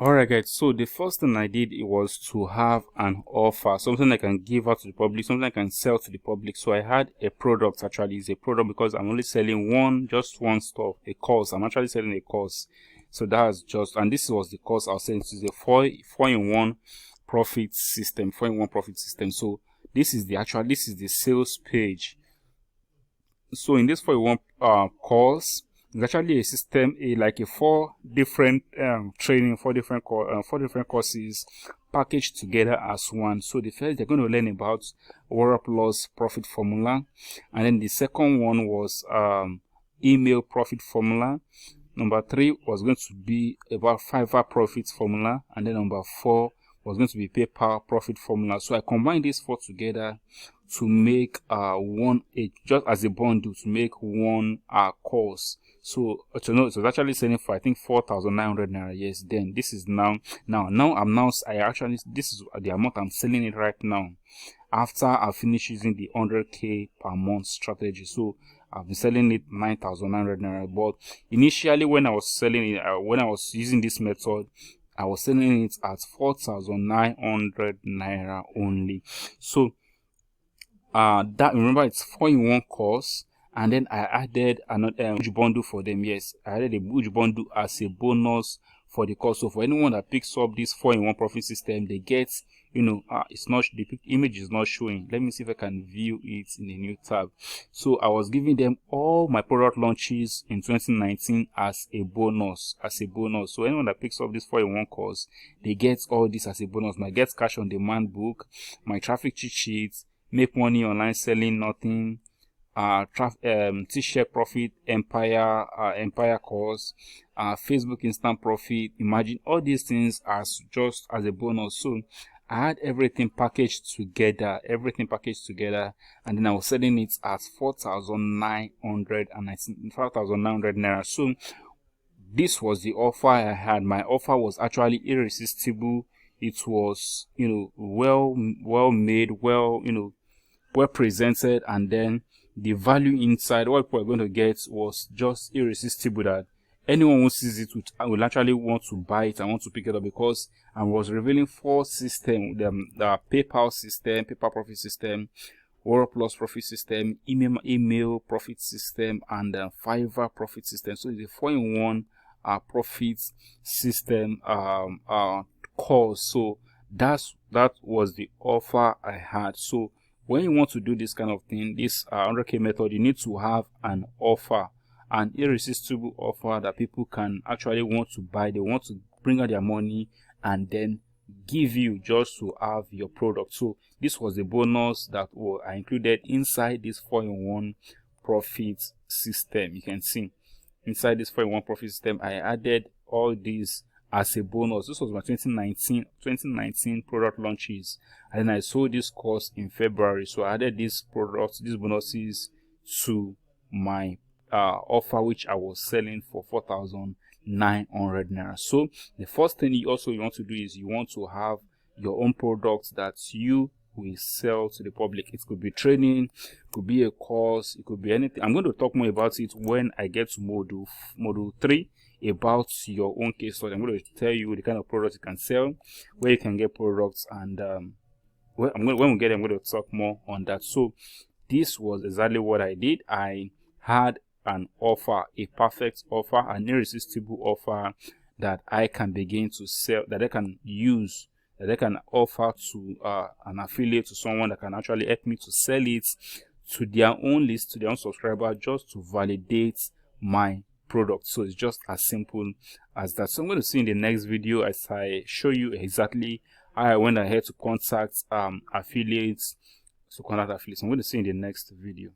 Alright guys, so the first thing I did, it was to have an offer, something I can give out to the public, something I can sell to the public. So I had a product. Actually it's a product because I'm only selling just one stuff, a course. I'm actually selling a course. So that's just, and this was the course I was selling. This is a 4-in-1 profit system, 4-in-1 profit system. So this is the sales page. So in this 4-in-1 course, it's actually a system, like a 4 different training, 4 different courses packaged together as one. So the first, they're going to learn about Warrior Plus profit formula, and then the second one was email profit formula. Number 3 was going to be about Fiverr profit formula, and then number 4 was going to be PayPal profit formula. So I combined these 4 together to make just as a bundle, to make one course. So it was actually selling for, I think, 4,900 naira. Yes, then this is this is the amount I'm selling it right now, after I finish using the 100k per month strategy. So I've been selling it 9,900 naira. But initially, when I was selling it, when I was using this method, I was selling it at 4,900 naira only. So that, remember, it's 4-in-1 course, and then I added another huge bundle for them. Yes, I added a huge bundle as a bonus for the course. So for anyone that picks up this 4-in-1 profit system, they get, it's not, the image is not showing. Let me see if I can view it in a new tab. So I was giving them all my product launches in 2019 as a bonus. So anyone that picks up this 4-in-1 course, they get all this as a bonus. My Get Cash on Demand book, my traffic cheat sheets, Make Money Online Selling Nothing, T-shirt profit, Empire course, Facebook instant profit. Imagine all these things as just as a bonus. So I had everything packaged together, and then I was selling it at 4,900 naira. So this was the offer I had. My offer was actually irresistible. It was, well made, well presented, and then the value inside, what people are going to get, was just irresistible, that anyone who sees it will actually want to buy it and want to pick it up, because I was revealing 4 systems: the PayPal system, PayPal profit system, Warrior Plus profit system, email profit system, and Fiverr profit system. So it's a 4-in-1 profit system course. So that was the offer I had. So when you want to do this kind of thing, this 100k method, you need to have an offer, an irresistible offer that people can actually want to buy. They want to bring out their money and then give you just to have your product. So this was the bonus that I included inside this 4-in-1 profit system. You can see inside this 4-in-1 profit system, I added all these as a bonus. This was my 2019 product launches, and then I sold this course in February. So I added these bonuses to my offer, which I was selling for 4,900 naira. So the first thing you want to do is you want to have your own products that you will sell to the public. It could be training, it could be a course, it could be anything. I'm going to talk more about it when I get to module 3, about your own case study. I'm going to tell you the kind of products you can sell, where you can get products, and when we get there, I'm going to talk more on that. So this was exactly what I did. I had an offer, a perfect offer, an irresistible offer that I can begin to sell, that I can use, that I can offer to an affiliate, to someone that can actually help me to sell it to their own list, to their own subscriber, just to validate my product. So it's just as simple as that. So I'm going to see in the next video as I show you exactly how I went ahead to contact affiliates. I'm going to see in the next video.